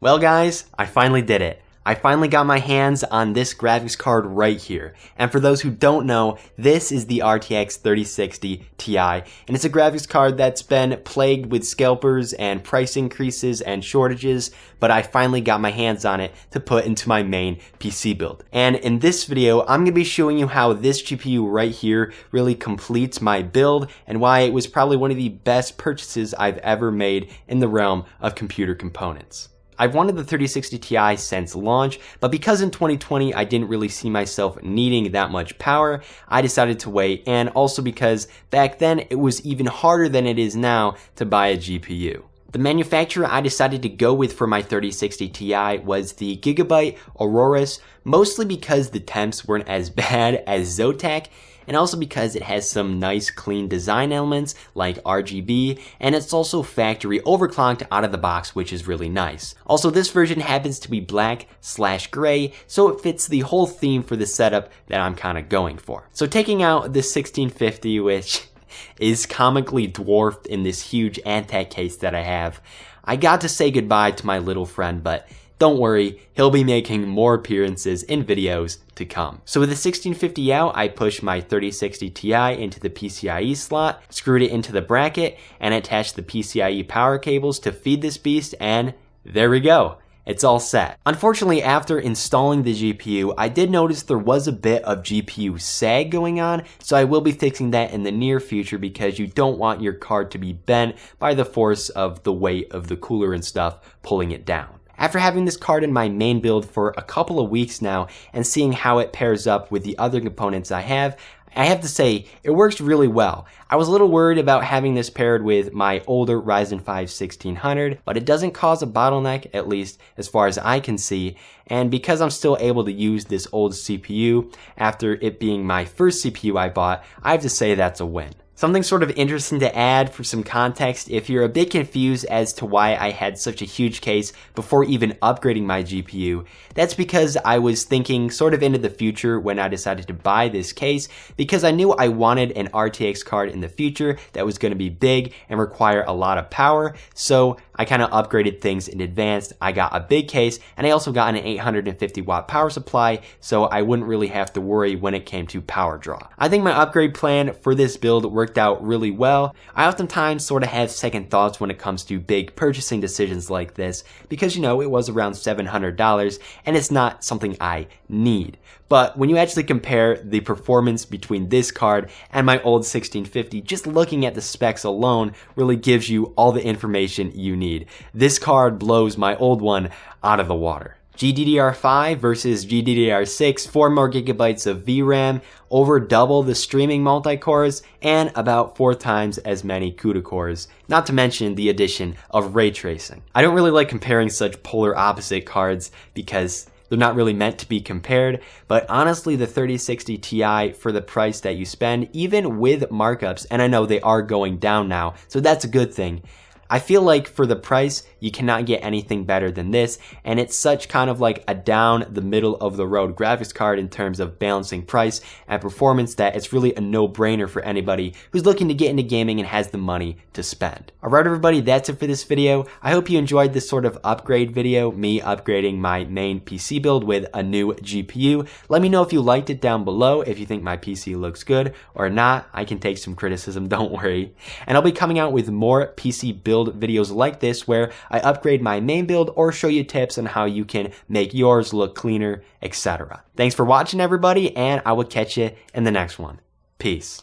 Well guys, I finally did it. I finally got my hands on this graphics card right here. And for those who don't know, this is the RTX 3060 Ti, and it's a graphics card that's been plagued with scalpers and price increases and shortages, but I finally got my hands on it to put into my main PC build. And in this video, I'm going to be showing you how this GPU right here really completes my build and why it was probably one of the best purchases I've ever made in the realm of computer components. I've wanted the 3060 Ti since launch, but because in 2020 I didn't really see myself needing that much power, I decided to wait, and also because back then it was even harder than it is now to buy a GPU. The manufacturer I decided to go with for my 3060 Ti was the Gigabyte Aorus, mostly because the temps weren't as bad as Zotac, and also because it has some nice clean design elements like RGB, and it's also factory overclocked out of the box, which is really nice. Also, this version happens to be black/gray, so it fits the whole theme for the setup that I'm kind of going for. So taking out the 1650, which is comically dwarfed in this huge Antec case that I have, I got to say goodbye to my little friend, but don't worry, he'll be making more appearances in videos to come. So with the 1650 out, I pushed my 3060 Ti into the PCIe slot, screwed it into the bracket, and attached the PCIe power cables to feed this beast, and there we go. It's all set. Unfortunately, after installing the GPU, I did notice there was a bit of GPU sag going on, so I will be fixing that in the near future because you don't want your card to be bent by the force of the weight of the cooler and stuff pulling it down. After having this card in my main build for a couple of weeks now and seeing how it pairs up with the other components I have to say, it works really well. I was a little worried about having this paired with my older Ryzen 5 1600, but it doesn't cause a bottleneck, at least as far as I can see, and because I'm still able to use this old CPU after it being my first CPU I bought, I have to say that's a win. Something sort of interesting to add for some context, if you're a bit confused as to why I had such a huge case before even upgrading my GPU, that's because I was thinking sort of into the future when I decided to buy this case, because I knew I wanted an RTX card in the future that was going to be big and require a lot of power, so I kind of upgraded things in advance. I got a big case, and I also got an 850 watt power supply, so I wouldn't really have to worry when it came to power draw. I think my upgrade plan for this build worked out really well. I oftentimes sort of have second thoughts when it comes to big purchasing decisions like this, because it was around $700, and it's not something I need. But when you actually compare the performance between this card and my old 1650, just looking at the specs alone really gives you all the information you need. This card blows my old one out of the water. GDDR5 versus GDDR6, 4 more gigabytes of VRAM, over double the streaming multi-cores, and about 4 times as many CUDA cores, not to mention the addition of ray tracing. I don't really like comparing such polar opposite cards because they're not really meant to be compared, but honestly the 3060 Ti for the price that you spend, even with markups, and I know they are going down now, so that's a good thing. I feel like for the price, you cannot get anything better than this, and it's such kind of like a down the middle of the road graphics card in terms of balancing price and performance that it's really a no-brainer for anybody who's looking to get into gaming and has the money to spend. Alright everybody, that's it for this video. I hope you enjoyed this sort of upgrade video, me upgrading my main PC build with a new GPU. Let me know if you liked it down below, if you think my PC looks good or not. I can take some criticism, don't worry. And I'll be coming out with more PC build videos like this where I upgrade my main build or show you tips on how you can make yours look cleaner, etc. Thanks for watching everybody, and I will catch you in the next one. Peace.